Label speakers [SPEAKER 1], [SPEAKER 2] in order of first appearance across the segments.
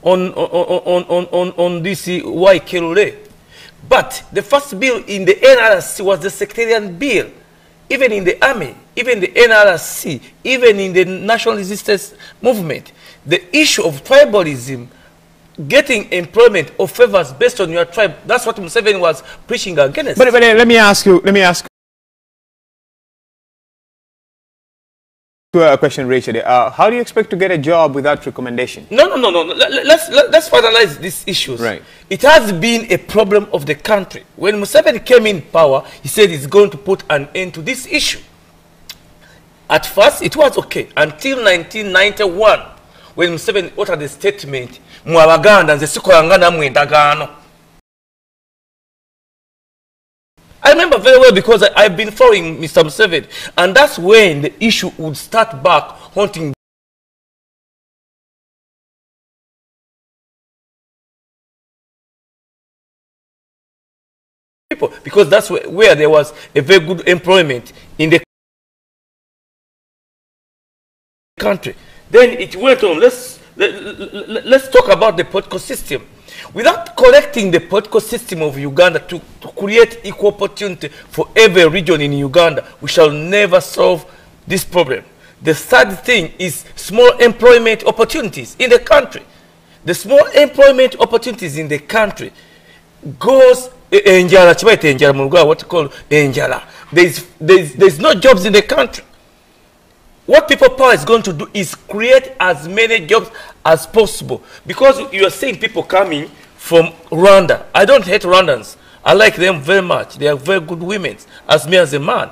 [SPEAKER 1] on this Waikirule. But the first bill in the NRC was the sectarian bill. Even in the army, even the NRC, even in the national resistance movement, the issue of tribalism, getting employment or favors based on your tribe, that's what Museveni was preaching against.
[SPEAKER 2] But let me ask you a question, Rachel. How do you expect to get a job without recommendation?
[SPEAKER 1] No. Let's finalize these issues.
[SPEAKER 2] Right.
[SPEAKER 1] It has been a problem of the country. When Museveni came in power, he said he's going to put an end to this issue. At first, it was okay until 1991, when Museveni uttered the statement, "Ugandans esikolanga mwendagano." I remember very well because I've been following Mr. Museveni, and that's when the issue would start back haunting people, because that's where there was a very good employment in the country. Then it went on. Let's talk about the political system. Without correcting the political system of Uganda to create equal opportunity for every region in Uganda, we shall never solve this problem. The third thing is small employment opportunities in the country. The small employment opportunities in the country goes what you call enjala. There's no jobs in the country. What people power is going to do is create as many jobs as possible. Because you are seeing people coming from Rwanda. I don't hate Rwandans. I like them very much. They are very good women, as me as a man.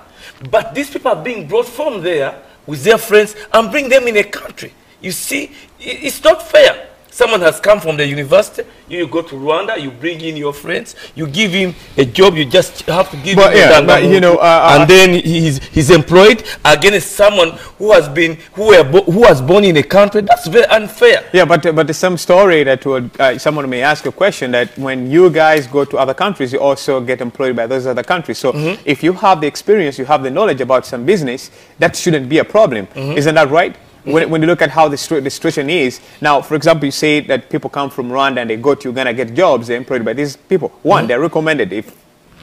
[SPEAKER 1] But these people are being brought from there with their friends and bring them in a country. You see, it's not fair. Someone has come from the university, you go to Rwanda, you bring in your friends, you give him a job, you just have to give him and then he's employed against someone who was born in a country. That's very unfair.
[SPEAKER 2] Yeah, but there's some story that would, someone may ask a question that when you guys go to other countries, you also get employed by those other countries. So if you have the experience, you have the knowledge about some business, that shouldn't be a problem. Isn't that right? When you look at how the situation is, now, for example, you say that people come from Rwanda and they go to Uganda, get jobs, they're employed by these people. One, they're recommended, if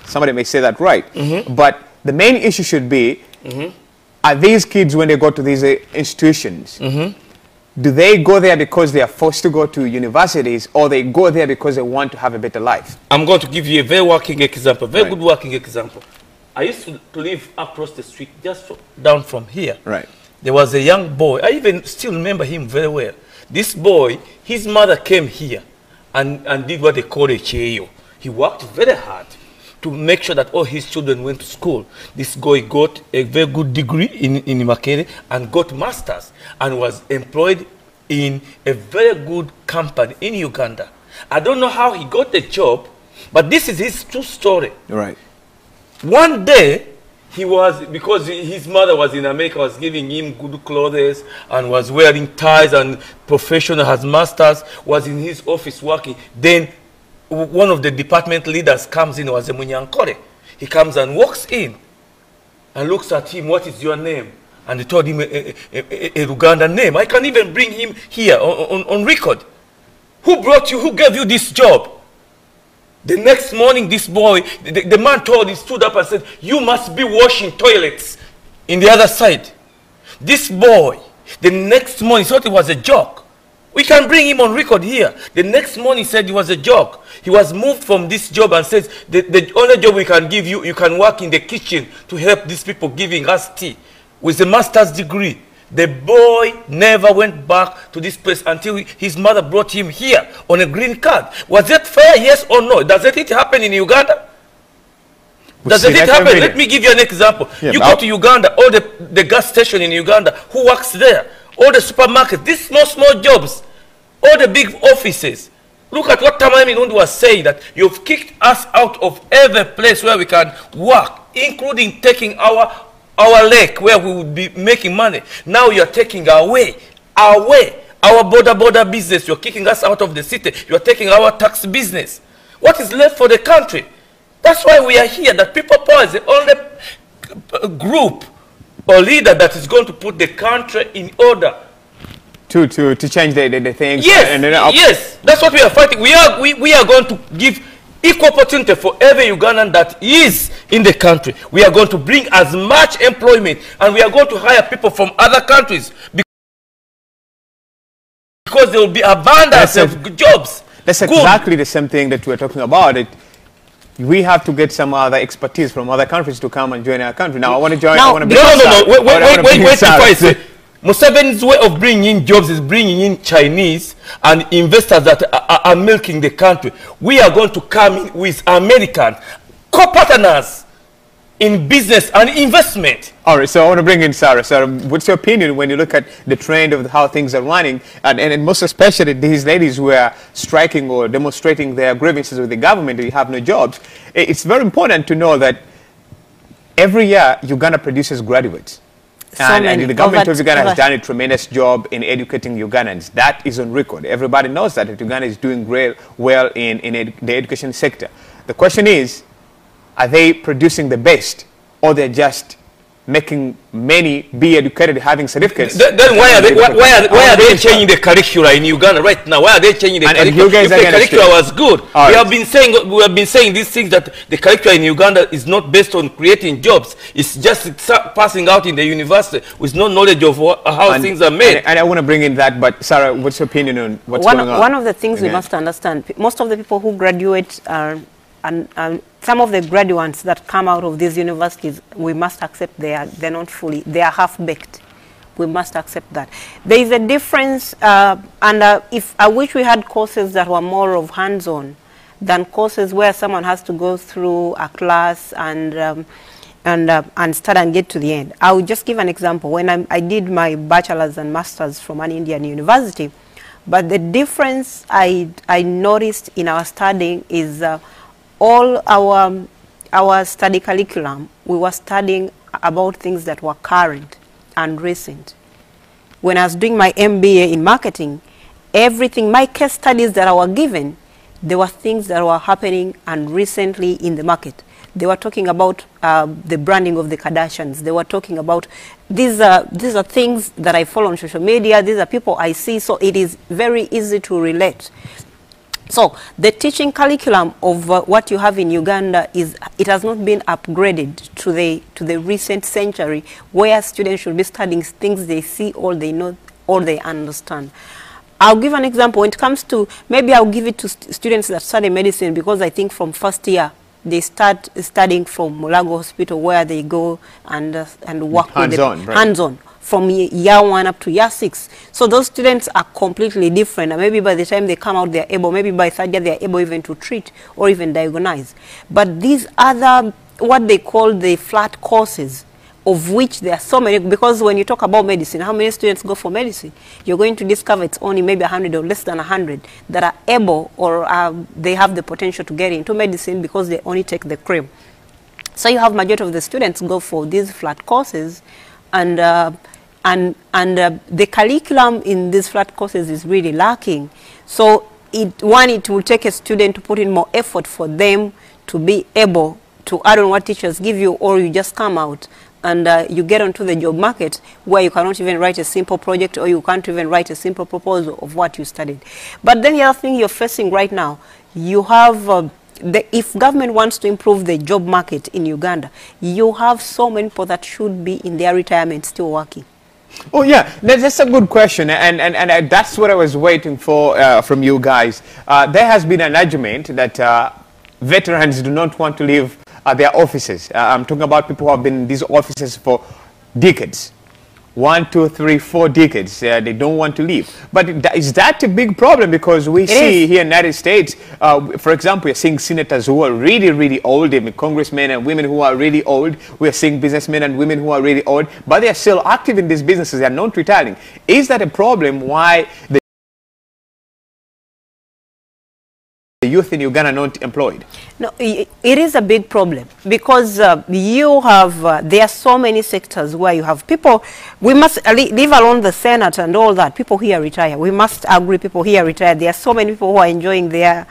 [SPEAKER 2] somebody may say that right. But the main issue should be, are these kids, when they go to these institutions, do they go there because they are forced to go to universities, or they go there because they want to have a better life?
[SPEAKER 1] I'm going to give you a very working example, very good working example. I used to live across the street, just down from here.
[SPEAKER 2] Right.
[SPEAKER 1] There was a young boy, I even still remember him very well. This boy, his mother came here and did what they call a cheyo. He worked very hard to make sure that all his children went to school. This boy got a very good degree in Makere and got masters and was employed in a very good company in Uganda. I don't know how he got the job, but this is his true story.
[SPEAKER 2] Right.
[SPEAKER 1] One day, because his mother was in America, was giving him good clothes and was wearing ties and professional, has masters, was in his office working. Then one of the department leaders comes in, was a Munyankore. He comes and walks in and looks at him, "What is your name?" And they told him a Ugandan name. I can even bring him here on record. "Who brought you? Who gave you this job?" The next morning, this boy, the man he stood up and said, "You must be washing toilets in the other side." This boy, the next morning, thought it was a joke. We can bring him on record here. The next morning, he said it was a joke. He was moved from this job and says, the only job we can give you, you can work in the kitchen to help these people giving us tea with a master's degree. The boy never went back to this place until his mother brought him here on a green card. Was that fair, yes or no? Does it happen in Uganda? Does it happen? Let me give you an example. Yeah, you go to Uganda, all the gas station in Uganda, who works there? All the supermarkets, these small jobs, all the big offices. Look at what Tamami Nundu was saying, that you've kicked us out of every place where we can work, including taking our lake where we would be making money. Now you're taking away our border business. You're kicking us out of the city. You're taking our tax business. What is left for the country? That's why we are here. That People Power is the only group or leader that is going to put the country in order.
[SPEAKER 2] to change the things.
[SPEAKER 1] Yes, yes, that's what we are fighting. We are going to give equal opportunity for every Ugandan that is in the country. We are going to bring as much employment, and we are going to hire people from other countries because there will be abundance of jobs.
[SPEAKER 2] That's exactly the same thing that we're talking about. We have to get some other expertise from other countries to come and join our country. Now, I want to join.
[SPEAKER 1] No, wait. Museveni's way of bringing in jobs is bringing in Chinese and investors that are milking the country. We are going to come in with American co-partners in business and investment.
[SPEAKER 2] All right, so I want to bring in Sarah. Sarah, what's your opinion when you look at the trend of how things are running, and most especially these ladies who are striking or demonstrating their grievances with the government, they have no jobs. It's very important to know that every year Uganda produces graduates. And the government of Uganda has done a tremendous job in educating Ugandans. That is on record. Everybody knows that Uganda is doing well in the education sector. The question is, are they producing the best, or they're just making many be educated, having certificates?
[SPEAKER 1] Then why are they changing the curricula in Uganda right now? Why are they changing the curricula? If the curricula was good, we have been saying these things, that the curricula in Uganda is not based on creating jobs. It's just passing out in the university with no knowledge of how things are made.
[SPEAKER 2] And I want to bring in that, but Sarah, what's your opinion on what's going on?
[SPEAKER 3] One of the things we must understand, most of the people who graduate and some of the graduates that come out of these universities, we must accept they're not fully, they are half-baked. We must accept that. There is a difference, if I wish we had courses that were more of hands-on than courses where someone has to go through a class and start and get to the end. I will just give an example. When I did my bachelor's and master's from an Indian university, but the difference I noticed in our studying is all our study curriculum, we were studying about things that were current and recent. When I was doing my MBA in marketing, everything, my case studies that I were given, there were things that were happening and recently in the market. They were talking about the branding of the Kardashians. They were talking about, these are things that I follow on social media. These are people I see, so it is very easy to relate. So the teaching curriculum of what you have in Uganda it has not been upgraded to the recent century, where students should be studying things they see or they know or they understand. I'll give an example. When it comes to, maybe I'll give it to students that study medicine, because I think from first year they start studying from Mulago Hospital, where they go and work hands-on, right? Hands-on. From year 1 up to year 6. So those students are completely different. And maybe by the time they come out, they're able, maybe by third year, they're able even to treat or even diagnose. But these other, what they call the flat courses, of which there are so many, because when you talk about medicine, how many students go for medicine? You're going to discover it's only maybe 100 or less than 100 that are able, or they have the potential to get into medicine, because they only take the cream. So you have majority of the students go for these flat courses, and the curriculum in these flat courses is really lacking. So it will take a student to put in more effort for them to be able to add on what teachers give you, or you just come out and you get onto the job market where you cannot even write a simple project, or you can't even write a simple proposal of what you studied. But then the other thing you're facing right now, you have if government wants to improve the job market in Uganda, you have so many people that should be in their retirement still working.
[SPEAKER 2] Oh yeah, that's a good question, and that's what I was waiting for from you guys. There has been an argument that veterans do not want to leave their offices. I'm talking about people who have been in these offices for decades. 1, 2, 3, 4 decades. They don't want to leave. But is that a big problem? Because we see here in the United States, for example, we're seeing senators who are really, really old, I mean, congressmen and women who are really old. We're seeing businessmen and women who are really old, but they're still active in these businesses. They're not retiring. Is that a problem why the youth in Uganda are not employed?
[SPEAKER 3] No, it is a big problem, because you have, there are so many sectors where you have people, we must leave alone the Senate and all that, people here retire. We must agree people here retire. There are so many people who are enjoying their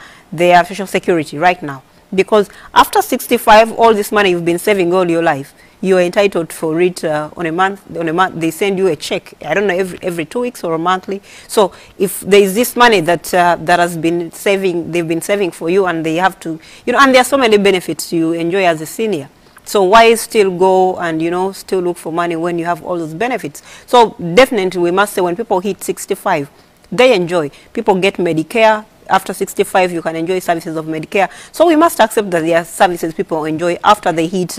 [SPEAKER 3] social security right now, because after 65, all this money you've been saving all your life, you're entitled for it on a month. They send you a check. I don't know, every 2 weeks or monthly. So if there is this money that that has been saving, they've been saving for you, and they have to, you know, and there are so many benefits you enjoy as a senior. So why still go and, you know, still look for money when you have all those benefits? So definitely we must say when people hit 65, they enjoy. People get Medicare. After 65, you can enjoy services of Medicare. So we must accept that there are services people enjoy after they hit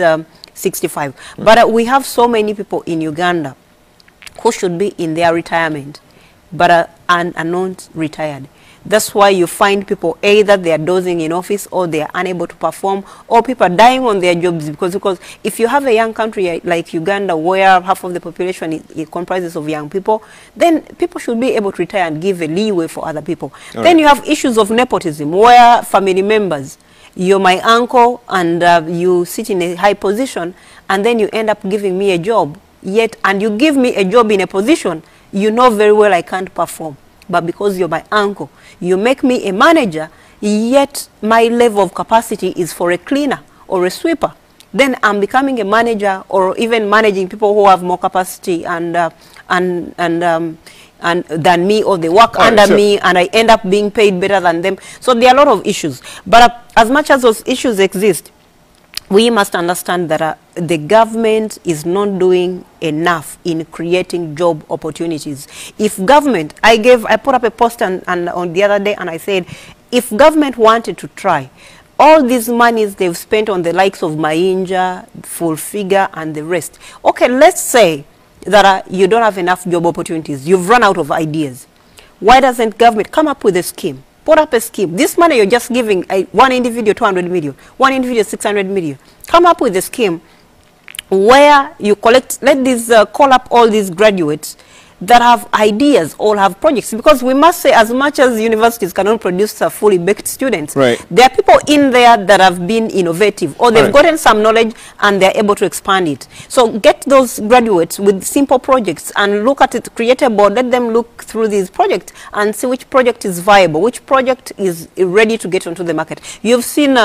[SPEAKER 3] 65. But we have so many people in Uganda who should be in their retirement, but are not retired. That's why you find people either they are dozing in office, or they are unable to perform, or people are dying on their jobs because if you have a young country like Uganda where half of the population it comprises of young people, then people should be able to retire and give a leeway for other people.
[SPEAKER 2] All
[SPEAKER 3] then
[SPEAKER 2] right.
[SPEAKER 3] You have issues of nepotism where family members, you're my uncle and you sit in a high position, and then you end up giving me a job, and you give me a job in a position you know very well I can't perform. But because you're my uncle, you make me a manager, yet my level of capacity is for a cleaner or a sweeper. Then I'm becoming a manager, or even managing people who have more capacity and than me, or they work under me, and I end up being paid better than them. So there are a lot of issues. But as much as those issues exist, we must understand that the government is not doing enough in creating job opportunities. If government, I put up a post and on the other day, and I said, if government wanted to try, all these monies they've spent on the likes of Mainja, Full Figure, and the rest. Okay, let's say that you don't have enough job opportunities. You've run out of ideas. Why doesn't government come up with a scheme? Put up a scheme. This money you're just giving one individual 200 million, one individual 600 million. Come up with a scheme where you collect, call up all these graduates that have ideas or have projects, because we must say, as much as universities cannot produce fully baked students,
[SPEAKER 2] right,
[SPEAKER 3] there are people in there that have been innovative, or they've gotten some knowledge and they're able to expand it. So get those graduates with simple projects and look at it, create a board, let them look through these projects and see which project is viable, which project is ready to get onto the market. You've seen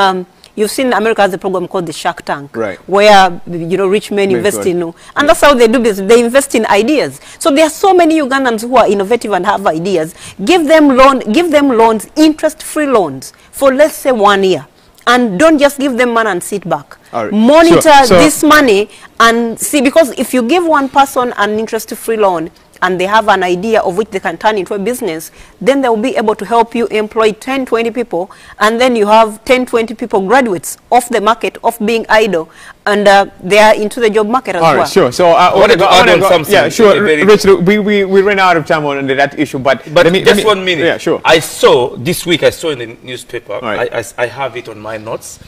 [SPEAKER 3] America has a program called the Shark Tank,
[SPEAKER 2] right,
[SPEAKER 3] where, you know, rich men invest in, and that's how they do business. They invest in ideas. So there are so many Ugandans who are innovative and have ideas. Give them loans, interest-free loans for, let's say, 1 year. And don't just give them money and sit back.
[SPEAKER 2] Right.
[SPEAKER 3] Monitor this money and see, because if you give one person an interest-free loan, and they have an idea of which they can turn into a business, then they will be able to help you employ 10, 20 people, and then you have 10, 20 people graduates off the market, off being idle, and they are into the job market as well.
[SPEAKER 2] All right, sure. So I want to go on something. Yeah, sure. Richard, we ran out of time on that issue, but
[SPEAKER 1] just 1 minute.
[SPEAKER 2] Yeah, sure.
[SPEAKER 1] I saw this week, I saw in the newspaper,
[SPEAKER 2] right,
[SPEAKER 1] I have it on my notes.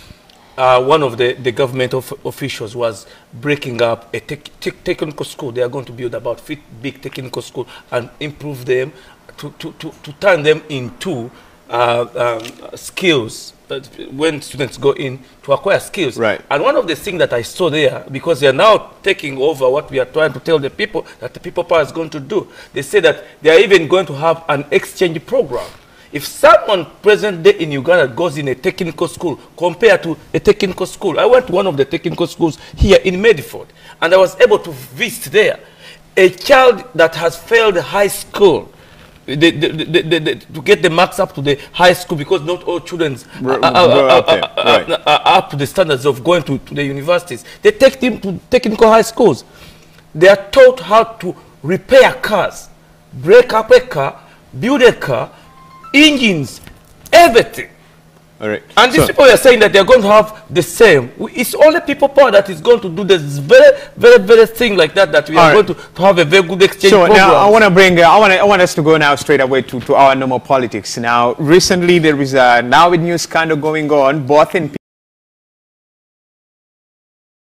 [SPEAKER 1] One of the government officials was breaking up a technical school. They are going to build about 50 big technical schools and improve them to turn them into skills when students go in to acquire skills.
[SPEAKER 2] Right.
[SPEAKER 1] And one of the things that I saw there, because they are now taking over what we are trying to tell the people that the people power is going to do, they say that they are even going to have an exchange program. If someone present day in Uganda goes in a technical school compared to a technical school, I went to one of the technical schools here in Medford, and I was able to visit there. A child that has failed high school, to get the marks up to the high school, because not all children are up to the standards of going to the universities. They take them to technical high schools. They are taught how to repair cars, break up a car, build a car, engines, everything.
[SPEAKER 2] All right.
[SPEAKER 1] And these people are saying that they're going to have the same. It's only people power that is going to do this very thing like that we are going to have a very good exchange program.
[SPEAKER 2] Now I want to bring, I want us to go now straight away to our normal politics. Now, recently there is now a new scandal going on, both in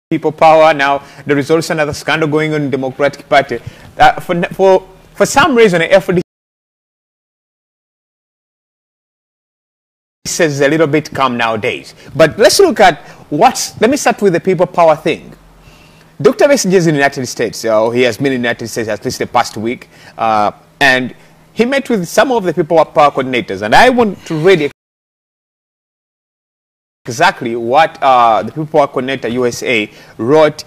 [SPEAKER 2] people power. Now there is also another scandal going on in the Democratic Party. For some reason, the FD is a little bit calm nowadays. But let's look at let me start with the people power thing. Dr. BESIGYE is in the United States. He has been in the United States at least the past week. And he met with some of the people power coordinators. And I want to read exactly what the people power coordinator USA wrote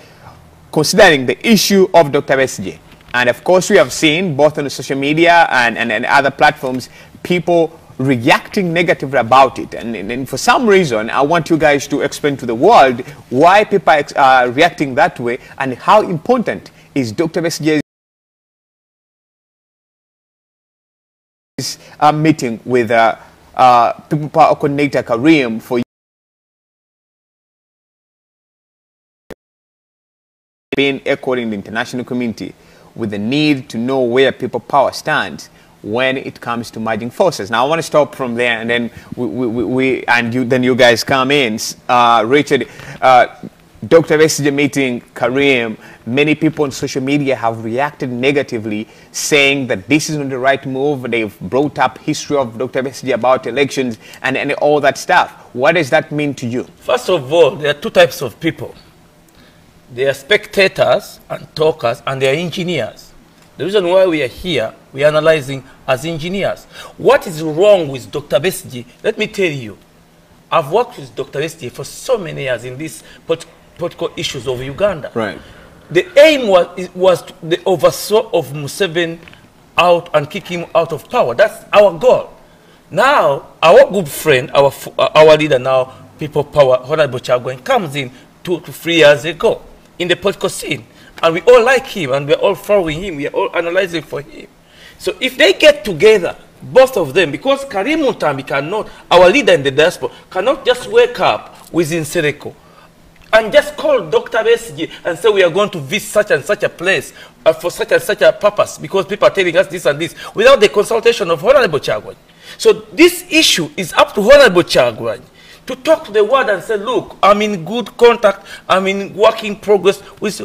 [SPEAKER 2] considering the issue of Dr. BESIGYE. And of course, we have seen both on the social media and other platforms, people reacting negatively about it. And for some reason, I want you guys to explain to the world why people are reacting that way and how important is Dr. BESIGYE's meeting with People Power Coordinator Karim for being echoed in the international community with the need to know where People Power stands when it comes to merging forces. Now, I want to stop from there, and then then you guys come in. Richard, Dr. BESIGYE meeting Karim, many people on social media have reacted negatively, saying that this is not the right move. They've brought up history of Dr. BESIGYE about elections and all that stuff. What does that mean to you?
[SPEAKER 1] First of all, there are two types of people. They are spectators and talkers, and they are engineers. The reason why we are here, we are analyzing as engineers. What is wrong with Dr. BESIGYE? Let me tell you. I've worked with Dr. BESIGYE for so many years in these political issues of Uganda.
[SPEAKER 2] Right.
[SPEAKER 1] The aim was the overthrow of Museveni out and kick him out of power. That's our goal. Now, our good friend, our leader now, People Power, Honorable Chagwen, comes in 2 to 3 years ago in the political scene. And we all like him, and we're all following him. We are all analyzing for him. So if they get together, both of them, because Karim Mutambi cannot, our leader in the diaspora, cannot just wake up within Sereko and just call Dr. BESIGYE and say we are going to visit such and such a place for such and such a purpose, because people are telling us this and this, without the consultation of Honorable Chagwen. So this issue is up to Honorable Chagwen to talk to the world and say, look, I'm in good contact, I'm in working progress with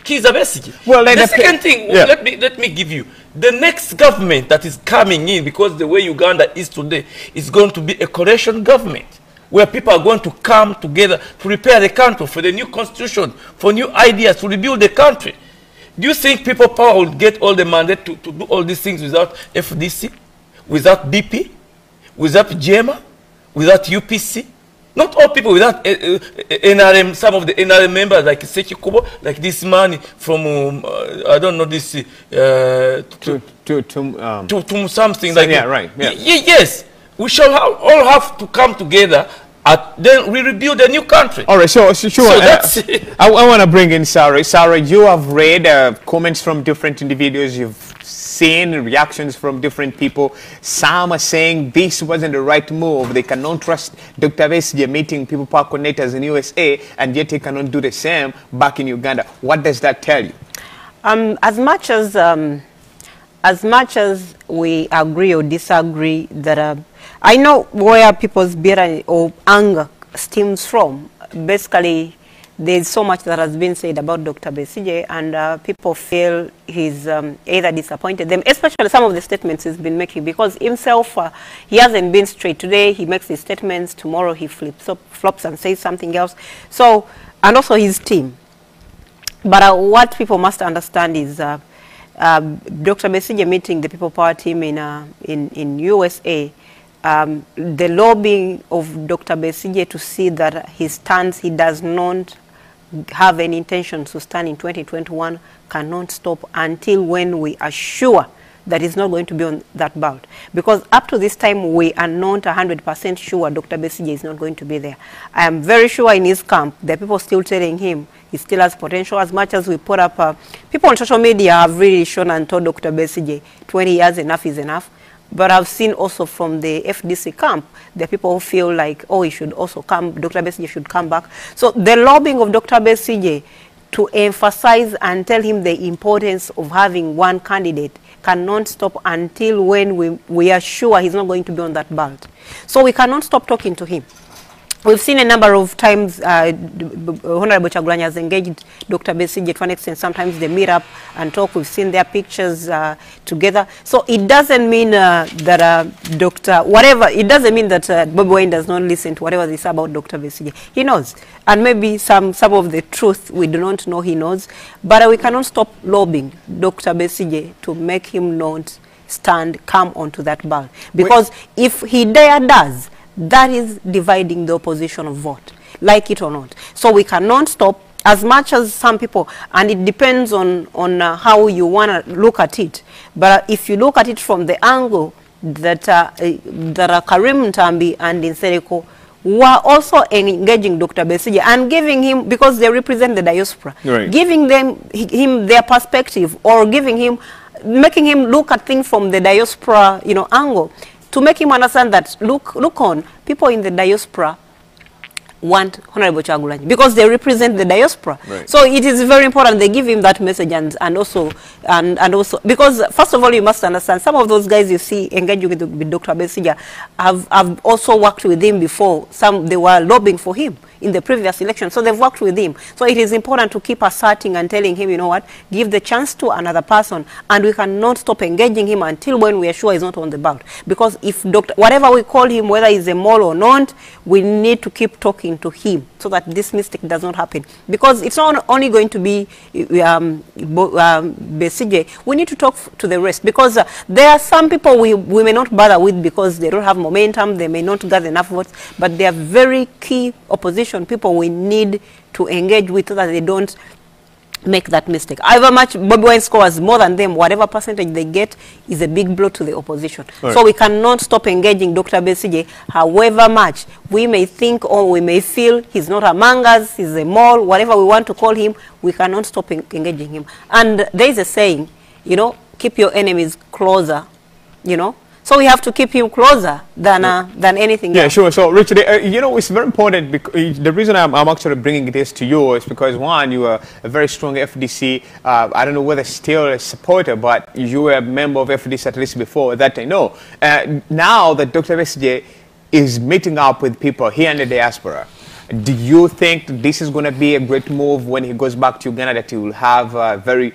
[SPEAKER 1] Kizza BESIGYE. Well, the second thing, yeah, let me give you, the next government that is coming in, because the way Uganda is today, is going to be a coalition government, where people are going to come together to repair the country, for the new constitution, for new ideas, to rebuild the country. Do you think People Power will get all the mandate to do all these things without FDC, without BP, without JEMA, without UPC? Not all people without NRM, some of the NRM members like Sechi Kubo, like this man from, I don't know this, to something like
[SPEAKER 2] yeah, right. Yeah.
[SPEAKER 1] Yes, we shall all have to come together. Then we rebuild a new country.
[SPEAKER 2] All right, sure. So
[SPEAKER 1] that's it.
[SPEAKER 2] I want to bring in Sarah. Sarah, you have read comments from different individuals. You've seen reactions from different people. Some are saying this wasn't the right move. They cannot trust Dr. BESIGYE meeting People Power coordinators in USA, and yet he cannot do the same back in Uganda. What does that tell you?
[SPEAKER 3] As much as we agree or disagree that I know where people's bitter or anger stems from. Basically, there's so much that has been said about Dr. BESIGYE, and people feel he's either disappointed them, especially some of the statements he's been making, because himself, he hasn't been straight. Today, he makes his statements. Tomorrow, he flops and says something else. So, and also his team. But what people must understand is Dr. BESIGYE meeting the People Power team in USA, the lobbying of Dr. BESIGYE to see that he stands, he does not have any intention to stand in 2021, cannot stop until when we are sure that he's not going to be on that ballot. Because up to this time, we are not 100% sure Dr. BESIGYE is not going to be there. I am very sure in his camp, there are people still telling him he still has potential. As much as we put up, people on social media have really shown and told Dr. BESIGYE 20 years enough is enough. But I've seen also from the FDC camp, there are people who feel like, oh, he should also come, Dr. BESIGYE should come back. So the lobbying of Dr. BESIGYE to emphasize and tell him the importance of having one candidate cannot stop until when we are sure he's not going to be on that ballot. So we cannot stop talking to him. We've seen a number of times Honorable Chagulanya has engaged Dr. BESIGYE to an extent. Sometimes they meet up and talk. We've seen their pictures together. So it doesn't mean that it doesn't mean that Bobi Wine does not listen to whatever they say about Dr. BESIGYE. He knows. And maybe some of the truth we do not know he knows. But we cannot stop lobbying Dr. BESIGYE to make him not come onto that ballot. Because if he does, that is dividing the opposition of vote, like it or not. So we cannot stop as much as some people, and it depends on how you want to look at it, but if you look at it from the angle that Karim Ntambi and Nsereko were also engaging Dr. Besigye and giving him, because they represent the diaspora,
[SPEAKER 2] right, giving
[SPEAKER 3] him their perspective, or making him look at things from the diaspora, angle, to make him understand that, look on, people in the diaspora want Honorable Kyagulanyi because they represent the diaspora.
[SPEAKER 2] Right.
[SPEAKER 3] So it is very important they give him that message, and also because first of all you must understand, some of those guys you see engaging with Dr. Besigye have also worked with him before. They were lobbying for him in the previous election, so they've worked with him. So it is important to keep asserting and telling him, you know what, give the chance to another person, and we cannot stop engaging him until when we are sure he's not on the ballot. Because if whatever we call him, whether he's a mole or not, we need to keep talking to him so that this mistake does not happen. Because it's not only going to be Besigye. We need to talk to the rest, because there are some people we may not bother with because they don't have momentum, they may not gather enough votes, but they are very key opposition people we need to engage with so that they don't make that mistake. However much Bobi Wine scores more than them, whatever percentage they get is a big blow to the opposition. Right. So we cannot stop engaging Dr. Besigye, however much we may think or we may feel he's not among us, he's a mole, whatever we want to call him, we cannot stop engaging him. And there is a saying, keep your enemies closer, So we have to keep him closer than anything else.
[SPEAKER 2] Yeah, sure. So, Richard, it's very important. Because the reason I'm actually bringing this to you is because, one, you are a very strong FDC. I don't know whether still a supporter, but you were a member of FDC at least before, that I know. Now that Dr. Besigye is meeting up with people here in the diaspora, do you think this is going to be a great move when he goes back to Uganda, that he will have a very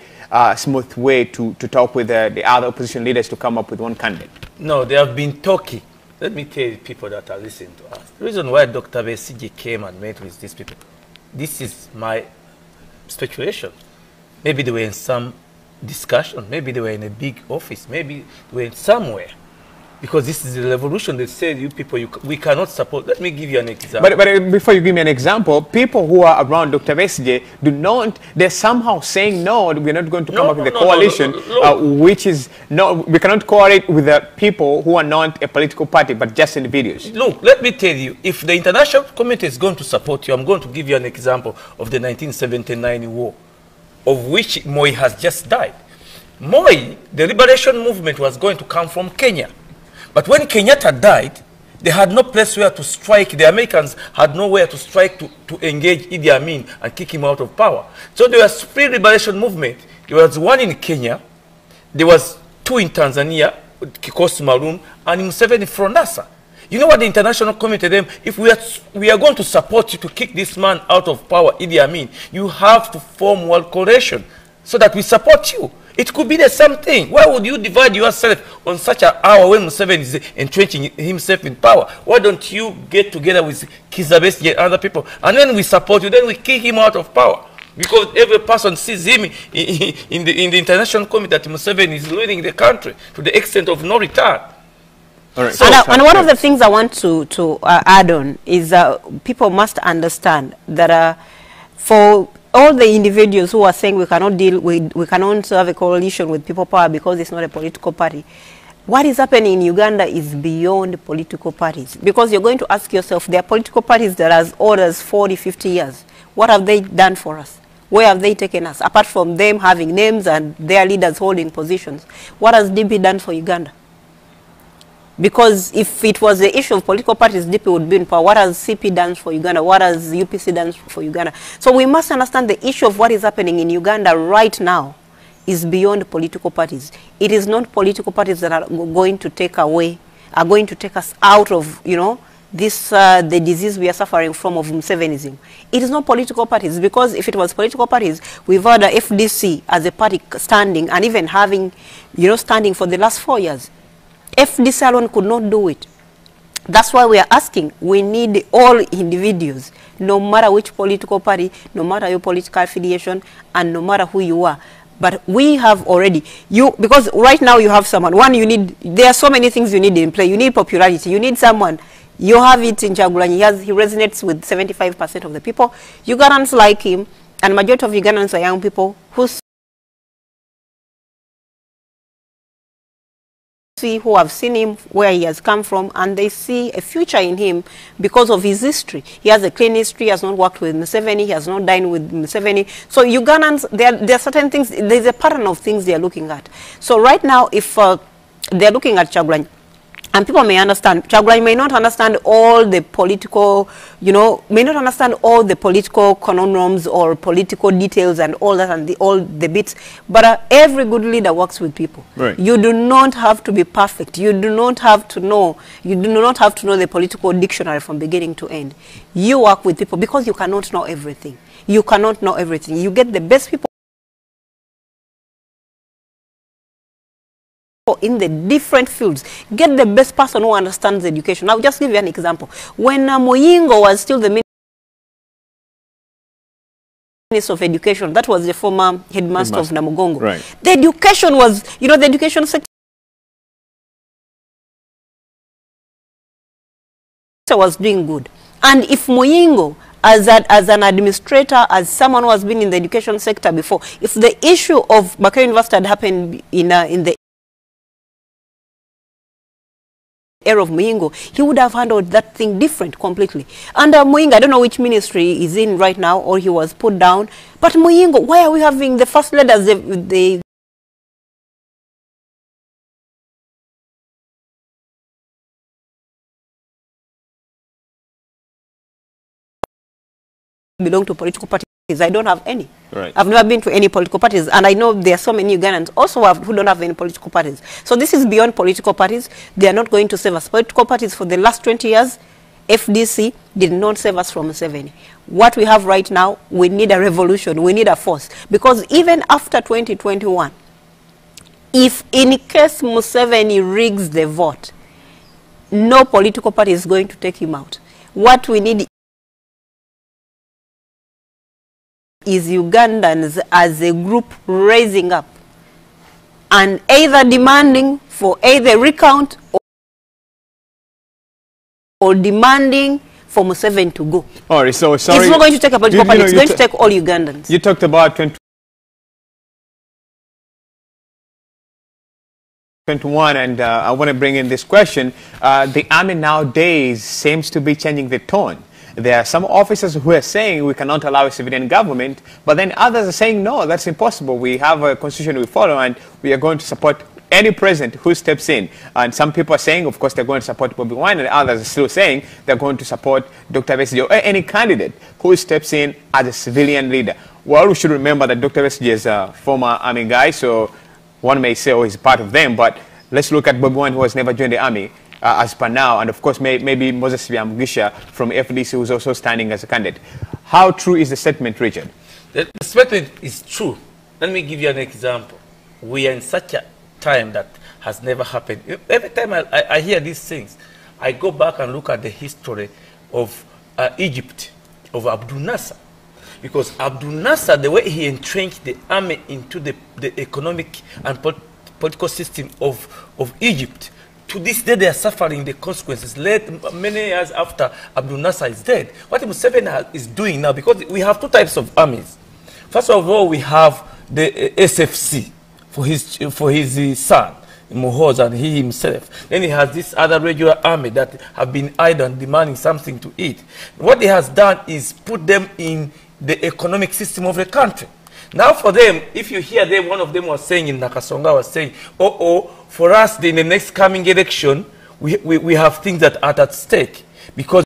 [SPEAKER 2] smooth way to talk with the other opposition leaders to come up with one candidate?
[SPEAKER 1] No, they have been talking. Let me tell you, people that are listening to us, the reason why Dr. Besigye came and met with these people, this is my speculation. Maybe they were in some discussion, maybe they were in a big office, maybe they were in somewhere. Because this is the revolution. They say, you people, we cannot support. Let me give you an example.
[SPEAKER 2] But before you give me an example, people who are around Dr. Besigye they're somehow saying, no, we're not going to come up with a coalition, which is, we cannot coaliate with the people who are not a political party, but just individuals.
[SPEAKER 1] Look, let me tell you, if the international community is going to support you, I'm going to give you an example of the 1979 war, of which Moi has just died. Moi, the liberation movement was going to come from Kenya. But when Kenyatta died, they had no place where to strike. The Americans had nowhere to strike to engage Idi Amin and kick him out of power. So there was free liberation movement. There was one in Kenya. There was two in Tanzania, Kikosi Malum, and Museveni from NASA. You know what the international community them? If we are going to support you to kick this man out of power, Idi Amin, you have to form world coalition so that we support you. It could be the same thing. Why would you divide yourself on such an hour when Museveni is entrenching himself in power? Why don't you get together with Kizza Besigye and other people, and then we support you, then we kick him out of power? Because every person sees him in the international community that Museveni is leading the country to the extent of no return.
[SPEAKER 2] All right.
[SPEAKER 3] And one of the things I want to add on is people must understand that for all the individuals who are saying we cannot have a coalition with People Power because it's not a political party, what is happening in Uganda is beyond political parties. Because you're going to ask yourself, there are political parties that has orders 40, 50 years. What have they done for us? Where have they taken us? Apart from them having names and their leaders holding positions, what has DP done for Uganda? Because if it was the issue of political parties, DP would be in power. What has CP done for Uganda? What has UPC done for Uganda? So we must understand the issue of what is happening in Uganda right now is beyond political parties. It is not political parties that are going to take us out of, this, the disease we are suffering from of Musevenism. It is not political parties, because if it was political parties, we've had the FDC as a party standing and even having, standing for the last 4 years. FDC alone could not do it. That's why we are asking, we need all individuals, no matter which political party, no matter your political affiliation, and no matter who you are. But we have already, because right now you have someone, there are so many things you need in play. You need popularity, you need someone. You have it in Kyagulanyi, he resonates with 75% of the people. Ugandans like him. and majority of Ugandans are young people who have seen him where he has come from, and they see a future in him because of his history. He has a clean history, he has not worked with Museveni, he has not dined with Museveni. So Ugandans, there are certain things, there's a pattern of things they are looking at. So right now, if they're looking at Kyagulanyi, and people may understand, Kyagulanyi may not understand all the political, may not understand all the political conundrums or political details and all that and all the bits, but every good leader works with people.
[SPEAKER 2] Right.
[SPEAKER 3] You do not have to be perfect. You do not have to know the political dictionary from beginning to end. You work with people because you cannot know everything. You cannot know everything. You get the best people in the different fields. Get the best person who understands education. I'll just give you an example. When Muyingo was still the Minister of Education, that was the former headmaster of Namugongo.
[SPEAKER 2] Right.
[SPEAKER 3] The education was, the education sector was doing good. And if Muyingo, as an administrator, as someone who has been in the education sector before, if the issue of Makerere University had happened in the era of Muyingo, he would have handled that thing different completely. And Muyingo, I don't know which ministry he's in right now, or he was put down, but Muyingo, why are we having the first leaders, the belong to political parties? I don't have any.
[SPEAKER 2] Right.
[SPEAKER 3] I've never been to any political parties, and I know there are so many Ugandans also who don't have any political parties. So this is beyond political parties. They are not going to save us. Political parties for the last 20 years, FDC did not save us from Museveni. What we have right now, we need a revolution. We need a force. Because even after 2021, if in case Museveni rigs the vote, no political party is going to take him out. What we need is Ugandans as a group raising up and either demanding for either recount or demanding for Museveni to go.
[SPEAKER 2] All right, so sorry.
[SPEAKER 3] It's not going to take a political party, it's going to take all Ugandans.
[SPEAKER 2] You talked about 2021, and I want to bring in this question. The army nowadays seems to be changing the tone. There are some officers who are saying we cannot allow a civilian government, but then others are saying no, that's impossible. We have a constitution we follow, and we are going to support any president who steps in. And some people are saying, of course, they're going to support Bobi Wine, and others are still saying they're going to support Dr. BESIGYE or any candidate who steps in as a civilian leader. Well, we should remember that Dr. BESIGYE is a former army guy, so one may say, oh, he's part of them, but let's look at Bobi Wine, who has never joined the army. As per now, and of course maybe Moses Byamgisha from FDC, who's also standing as a candidate. How true is the statement, Richard?
[SPEAKER 1] The statement is true. Let me give you an example. We are in such a time that has never happened. Every time I hear these things, I go back and look at the history of Egypt, of Abdul Nasser. Because Abdul Nasser, the way he entrenched the army into the economic and political system of Egypt, to this day, they are suffering the consequences many years after Abdul Nasser is dead. What Museveni is doing now, because we have two types of armies. First of all, we have the SFC for his son, Muhoozi, and he himself. Then he has this other regular army that have been idle and demanding something to eat. What he has done is put them in the economic system of the country. Now for them, if you hear them, one of them was saying in Nakasonga, was saying, for us in the next coming election, we have things that are at stake because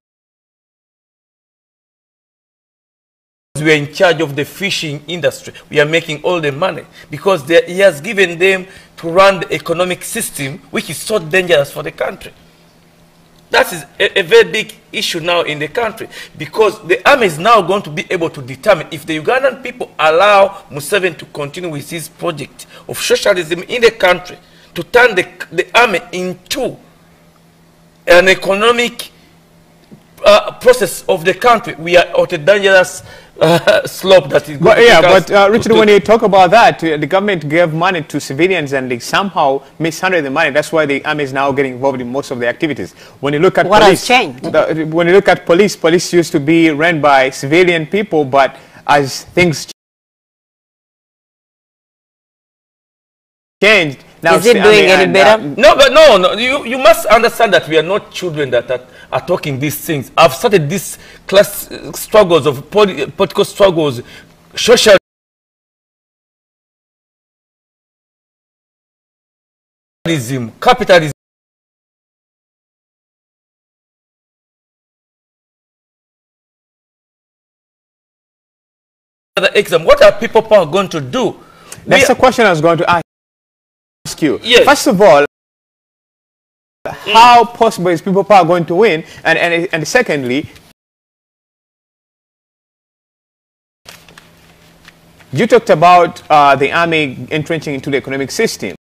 [SPEAKER 1] we are in charge of the fishing industry. We are making all the money because he has given them to run the economic system, which is so dangerous for the country. That is a very big issue now in the country because the army is now going to be able to determine if the Ugandan people allow Museveni to continue with his project of socialism in the country, to turn the army into an economic process of the country. We are at a dangerous slope that is going
[SPEAKER 2] Richard, when you talk about that, the government gave money to civilians and they somehow mishandled the money. That's why the army is now getting involved in most of the activities. When you look at
[SPEAKER 3] what
[SPEAKER 2] police,
[SPEAKER 3] has changed?
[SPEAKER 2] When you look at police used to be run by civilian people, but as things changed. Now
[SPEAKER 3] is it doing any better?
[SPEAKER 1] No, but no. You must understand that we are not children that are talking these things. I've started these class struggles of political struggles, social capitalism. Exam. What are people power going to do?
[SPEAKER 2] That's the question I was going to ask you.
[SPEAKER 1] Yes.
[SPEAKER 2] First of all, how possible is people power going to win? And secondly, you talked about the army entrenching into the economic system.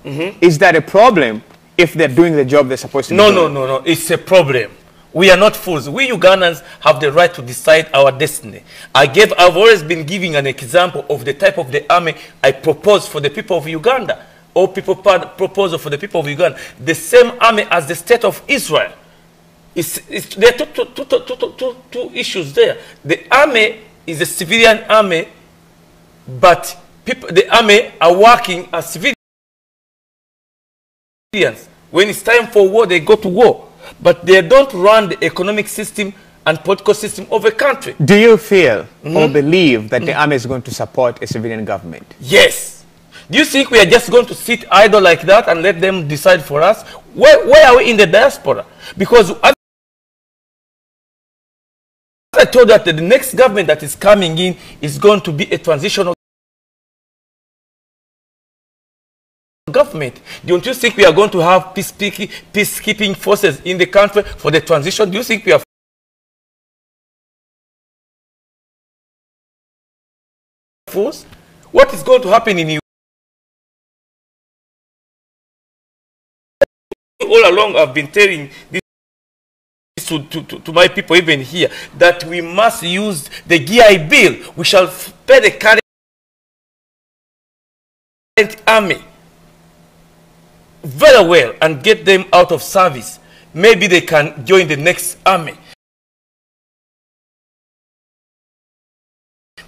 [SPEAKER 2] Is that a problem if they're doing the job they're supposed to be doing?
[SPEAKER 1] No. It's a problem. We are not fools. We Ugandans have the right to decide our destiny. I've always been giving an example of the type of the army I propose for the people of Uganda, or proposal for the people of Uganda. The same army as the state of Israel. There are two issues there. The army is a civilian army, but the army are working as civilians. When it's time for war, they go to war. But they don't run the economic system and political system of a country.
[SPEAKER 2] Do you feel or believe that the army is going to support a civilian government?
[SPEAKER 1] Yes. Do you think we are just going to sit idle like that and let them decide for us? Where are we in the diaspora? Because as I told you, that the next government that is coming in is going to be a transitional government. Don't you think we are going to have peacekeeping forces in the country for the transition? Do you think we are force? What is going to happen in all along? I've been telling this to my people even here, that we must use the GI bill. We shall pay the current army very well and get them out of service. Maybe they can join the next army.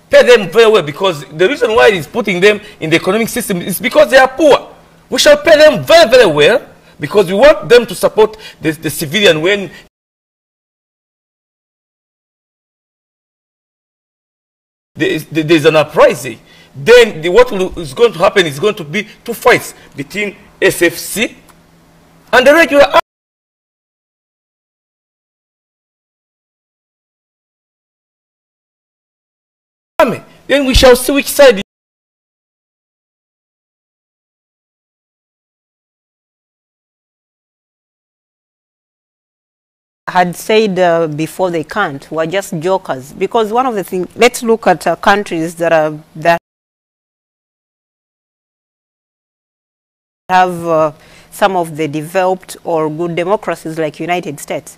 [SPEAKER 1] Pay them very well, because the reason why it is putting them in the economic system is because they are poor. We shall pay them very, very well, because we want them to support the civilian when there's an uprising. Then what is going to happen is going to be two fights between SFC and the regular army. Then we shall see which side.
[SPEAKER 3] Had said before they can't, were just jokers. Because one of the things, let's look at countries that have some of the developed or good democracies like United States.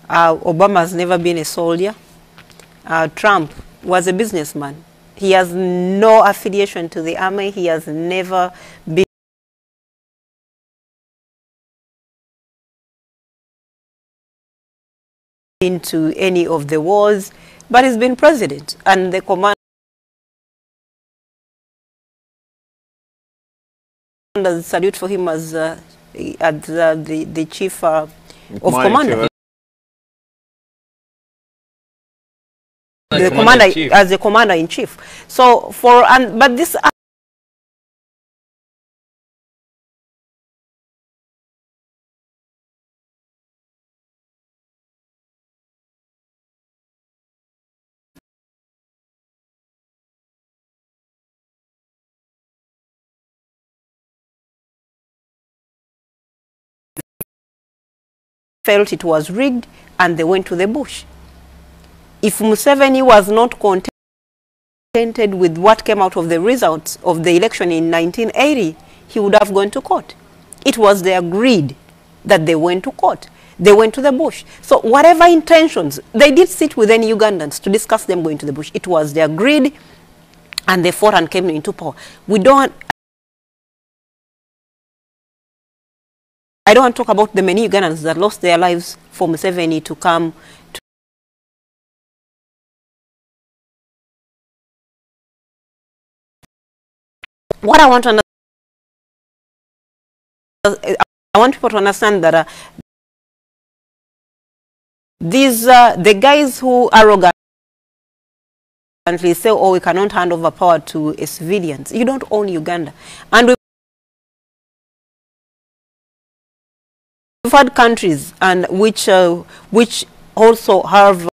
[SPEAKER 3] Obama has never been a soldier. Trump was a businessman. He has no affiliation to the army. He has never been into any of the wars, but he's been president, and the commanders salute for him as the chief of command. The commander as the commander-in-chief. So but this felt it was rigged, and they went to the bush. If Museveni was not contented with what came out of the results of the election in 1980, he would have gone to court. It was their greed that they went to court. They went to the bush. So whatever intentions, they did sit with any Ugandans to discuss them going to the bush. It was their greed, and they fought and came into power. I don't want to talk about the many Ugandans that lost their lives for Museveni to come what I want to understand, I want people to understand that these the guys who arrogantly say, "Oh, we cannot hand over power to civilians." You don't own Uganda, and we've had countries and which also have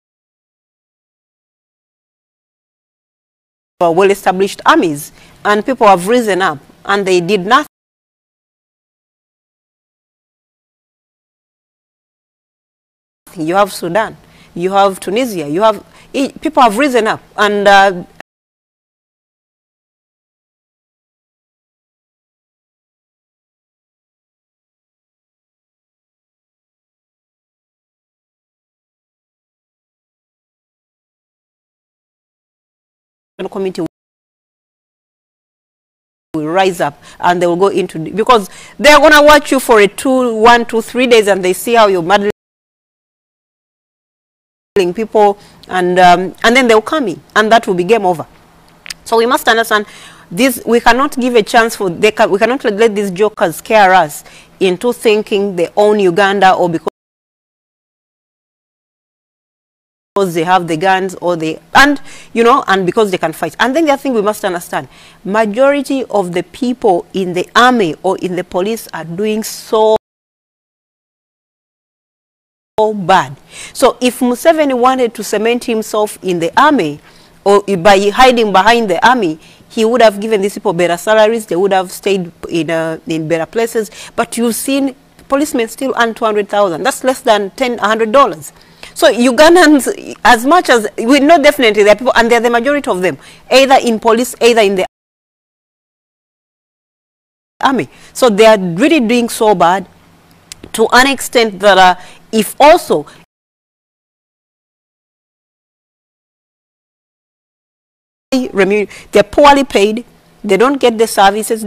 [SPEAKER 3] well-established armies, and people have risen up, and they did nothing. You have Sudan, you have Tunisia, you have people have risen up, and committee will rise up, and they will go into because they are going to watch you for 1, 2, 3 days, and they see how you're muddling people, and then they'll come in, and that will be game over. So we must understand this. We cannot give a chance for we cannot let these jokers scare us into thinking they own Uganda, or because they have the guns, or and because they can fight. And then the other thing we must understand, majority of the people in the army or in the police are doing so bad. So if Museveni wanted to cement himself in the army, or by hiding behind the army, he would have given these people better salaries, they would have stayed in better places. But you've seen policemen still earn $200,000. That's less than $100. So Ugandans, as much as we know, definitely there are people, and they're the majority of them, either in police, either in the army. So they are really doing so bad to an extent that if also they're poorly paid, they don't get the services,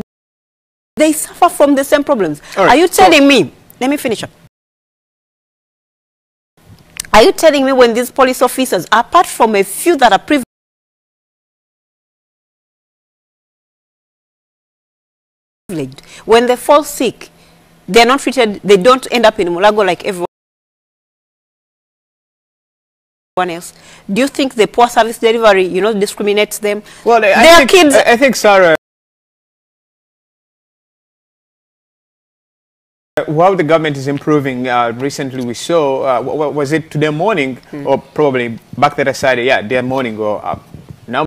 [SPEAKER 3] they suffer from the same problems. Right. Are you telling me, let me finish up. Are you telling me when these police officers, apart from a few that are privileged, when they fall sick, they're not treated, they don't end up in Mulago like everyone else? Do you think the poor service delivery, discriminates them?
[SPEAKER 2] Well, I think, Sarah, while the government is improving, recently we saw, was it today morning, or probably back that aside, yeah, today morning, or now,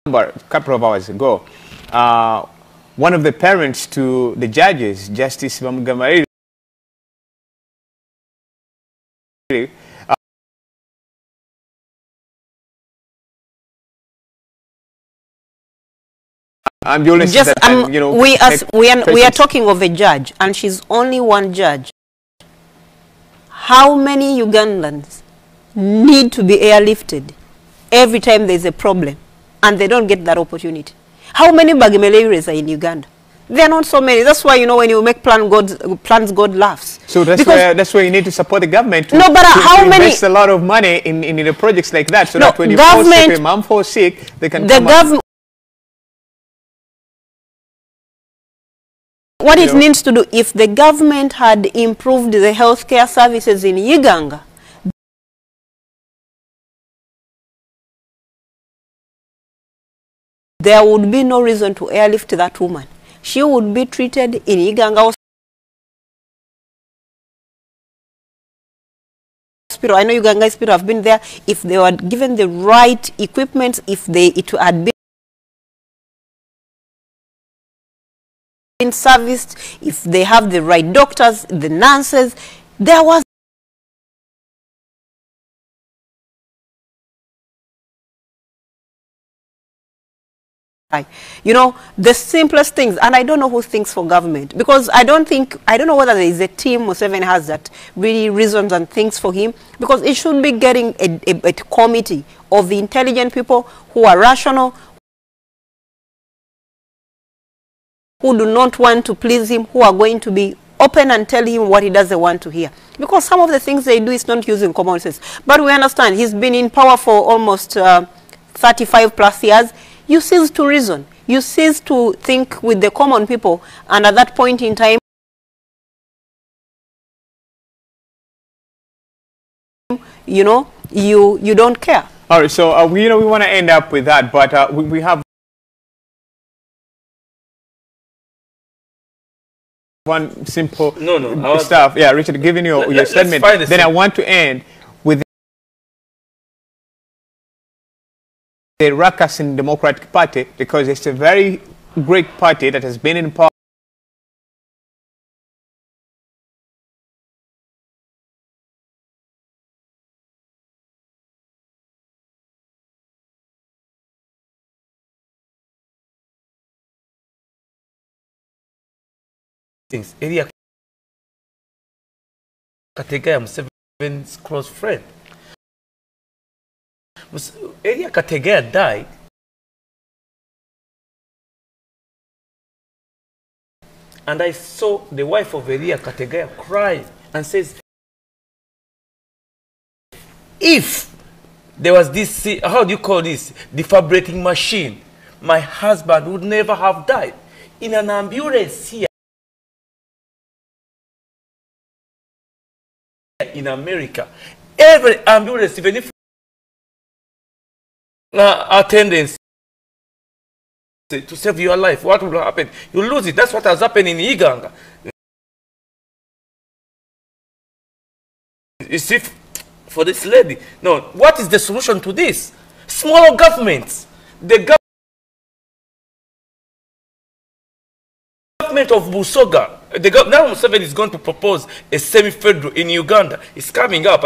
[SPEAKER 2] a couple of hours ago, one of the parents to the judges, Justice Bamugamariri,
[SPEAKER 3] we are talking of a judge, and she's only one judge. How many Ugandans need to be airlifted every time there's a problem, and they don't get that opportunity? How many Bagemeleres are in Uganda? There are not so many. That's why, when you make plans, God laughs. So
[SPEAKER 2] that's why you need to support the government to, invest a lot of money in the projects like that, so that when you fall sick, a mom falls sick, they can come up.
[SPEAKER 3] What it needs to do, if the government had improved the healthcare services in Uganda, there would be no reason to airlift that woman. She would be treated in Uganda hospital. I know Uganda hospital have been there. If they were given the right equipment, if it had been serviced, if they have the right doctors, the nurses, there was the simplest things. And I don't know who thinks for government, because I don't know whether there is a team Museveni has that really reasons and thinks for him, because it should be getting a committee of the intelligent people who are rational, who do not want to please him, who are going to be open and tell him what he doesn't want to hear. Because some of the things they do is not using common sense. But we understand he's been in power for almost 35 plus years, you cease to reason. You cease to think with the common people, and at that point in time, you know, you don't care.
[SPEAKER 2] All right, so we want to end up with that, but we have one simple stuff. Yeah, Richard, giving you your statement. Then I want to end with the ruckus in the Democratic Party, because it's a very great party that has been in power
[SPEAKER 1] things. Area Kategaya, Museveni's close friend. Area Kategaya died. And I saw the wife of Elia Kategaya cry and says, if there was this, how do you call this, defibrillating machine, my husband would never have died. In an ambulance here in America, every ambulance, even if attendance to save your life, what will happen? You lose it. That's what has happened in Uganda. You see, for this lady. No, what is the solution to this? Smaller governments. The government of Busoga, now Museveni is going to propose a semi-federal in Uganda. It's coming up.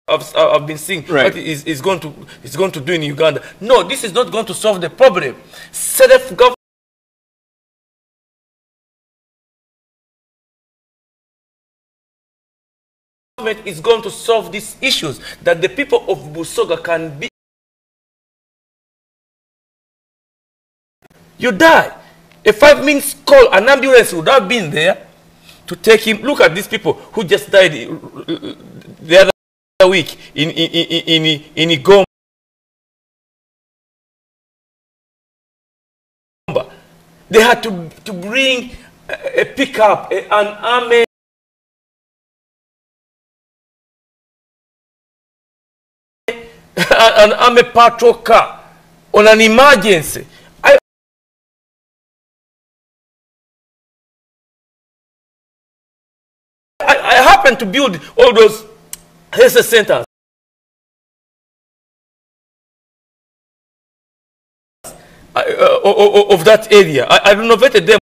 [SPEAKER 1] I've been seeing what is going to do in Uganda. No, this is not going to solve the problem. Self-government is going to solve these issues, that the people of Busoga can be. You die. A 5 minutes call, an ambulance would have been there to take him. Look at these people who just died the other week in Uganda. They had to bring a pickup, an army patrol car on an emergency. I happened to build all those health centers of that area. I renovated them.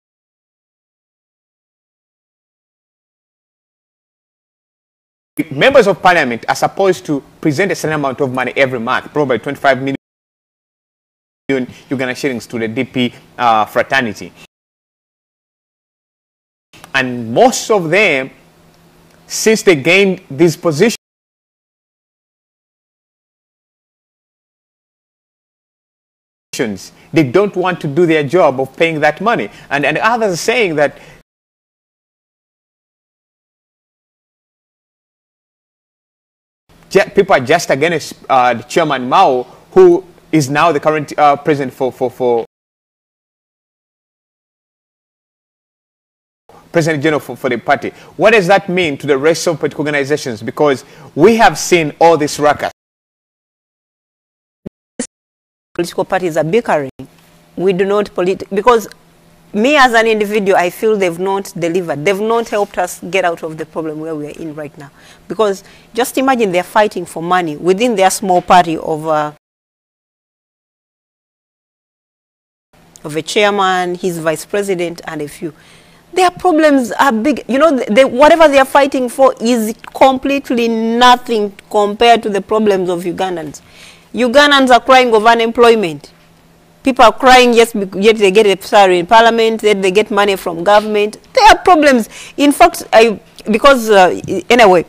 [SPEAKER 2] Members of parliament are supposed to present a certain amount of money every month, probably 25 million Uganda shillings to the DP fraternity. And most of them, since they gained these positions, they don't want to do their job of paying that money. And others are saying that people are just against the chairman Mao, who is now the current president for President General for the party. What does that mean to the rest of political organizations? Because we have seen all this ruckus.
[SPEAKER 3] Political parties are bickering. We do not because me as an individual, I feel they've not delivered. They've not helped us get out of the problem where we are in right now. Because just imagine they're fighting for money within their small party of a chairman, his vice president, and a few. Their problems are big. You know, whatever they are fighting for is completely nothing compared to the problems of Ugandans. Ugandans are crying of unemployment. People are crying, yes, yet they get a salary in parliament, yet they get money from government. There are problems. In fact, anyway,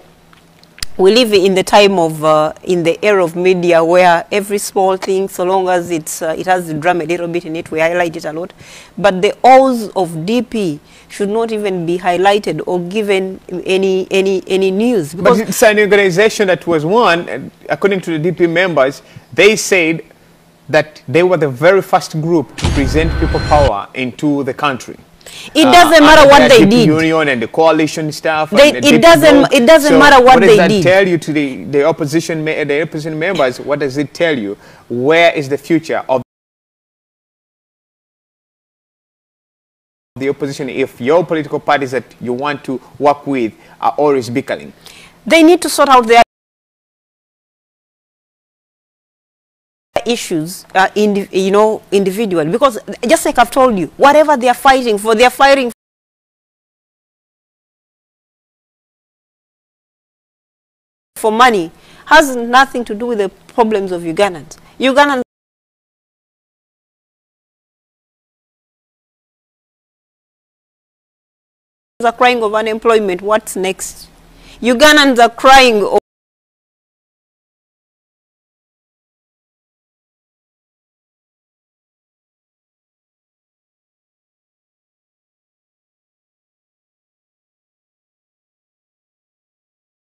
[SPEAKER 3] we live in the time of, in the era of media where every small thing, so long as it's, it has the drum a little bit in it, we highlight it a lot. But the O's of DP should not even be highlighted or given any news.
[SPEAKER 2] But it's an organization that was one, and according to the DP members, they said that they were the very first group to present people power into the country.
[SPEAKER 3] It doesn't matter what they did.
[SPEAKER 2] Union and the coalition stuff.
[SPEAKER 3] It doesn't matter what they did.
[SPEAKER 2] What does that tell you to the opposition members? What does it tell you? Where is the future of the opposition if your political parties that you want to work with are always bickering?
[SPEAKER 3] They need to sort out their issues, individually, because just like I've told you, whatever they are fighting for, they are fighting for money, has nothing to do with the problems of Ugandans. Ugandans are crying of unemployment. What's next? Ugandans are crying of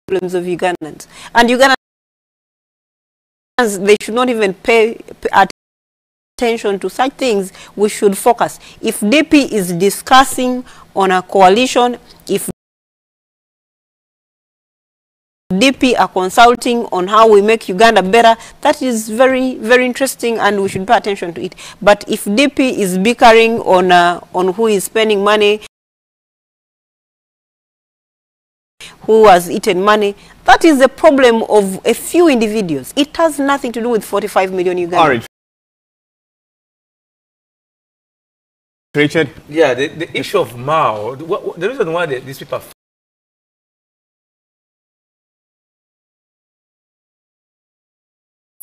[SPEAKER 3] problems of Ugandans. And Ugandans, they should not even pay attention to such things. We should focus. If DP is discussing on a coalition, if DP are consulting on how we make Uganda better, that is very, very interesting and we should pay attention to it. But if DP is bickering on who is spending money, who has eaten money, that is the problem of a few individuals. It has nothing to do with 45 million Ugandans.
[SPEAKER 2] All right. Richard?
[SPEAKER 1] Yeah, the issue of Mao, the reason why these people are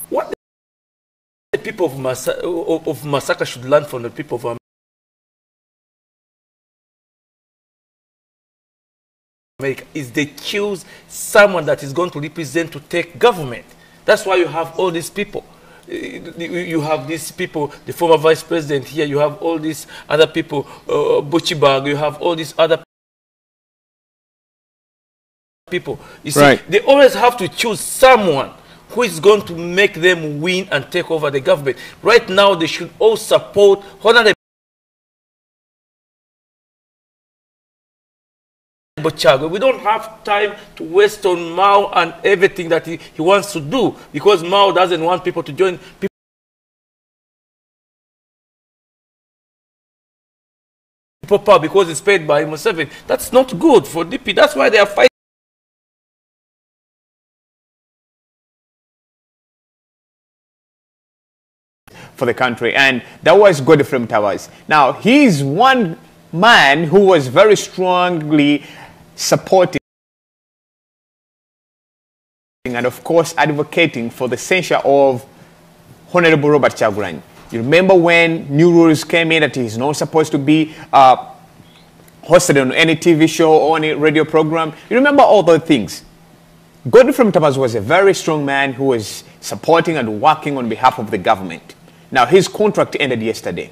[SPEAKER 1] what the people of Masaka should learn from the people of America is they choose someone that is going to represent to take government. That's why you have all these people. You have these people, the former vice president here, you have all these other people, Buchibag, you have all these other people. You see,
[SPEAKER 2] right.
[SPEAKER 1] They always have to choose someone who is going to make them win and take over the government. Right now, they should all support Honorable Bochago. We don't have time to waste on Mao and everything that he wants to do, because Mao doesn't want people to join people power because it's paid by Museveni. That's not good for DP. That's why they are fighting
[SPEAKER 2] for the country, and that was Godfrey Mtabazi. Now, he's one man who was very strongly supporting and of course advocating for the censure of Honorable Robert Kyagulanyi. You remember when new rules came in that he's not supposed to be hosted on any TV show or any radio program? You remember all those things. Godfrey Mtabazi was a very strong man who was supporting and working on behalf of the government. Now his contract ended yesterday.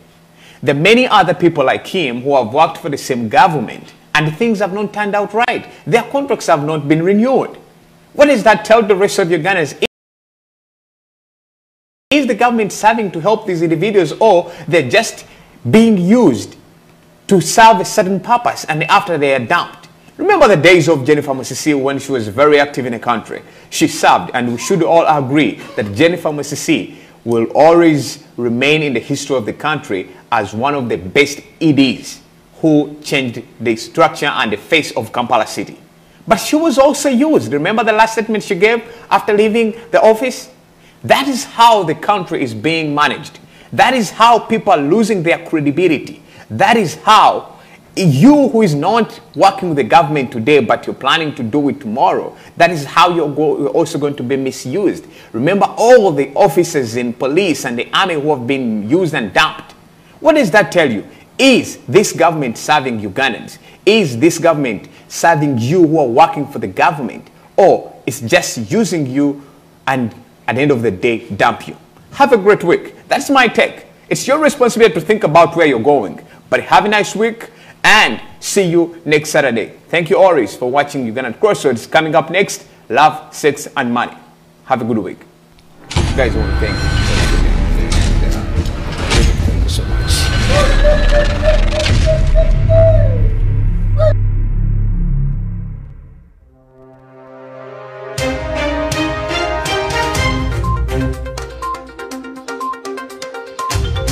[SPEAKER 2] There are many other people like him who have worked for the same government and things have not turned out right. Their contracts have not been renewed. What does that tell the rest of Ugandans? Is the government serving to help these individuals, or they're just being used to serve a certain purpose and after they are dumped? Remember the days of Jennifer Musisi when she was very active in the country. She served, and we should all agree that Jennifer Musisi will always remain in the history of the country as one of the best EDs who changed the structure and the face of Kampala City. But she was also used. Remember the last statement she gave after leaving the office? That is how the country is being managed. That is how people are losing their credibility. That is how you, who is not working with the government today, but you're planning to do it tomorrow, that is how you're also going to be misused. Remember all the officers in police and the army who have been used and dumped. What does that tell you? Is this government serving Ugandans? Is this government serving you who are working for the government? or it's just using you and at the end of the day, dump you. Have a great week. That's my take. It's your responsibility to think about where you're going. But have a nice week and see you next Saturday. Thank you, Oris, for watching Ugandan Crossroads. Coming up next, love, sex, and money. Have a good week. You guys want to thank you.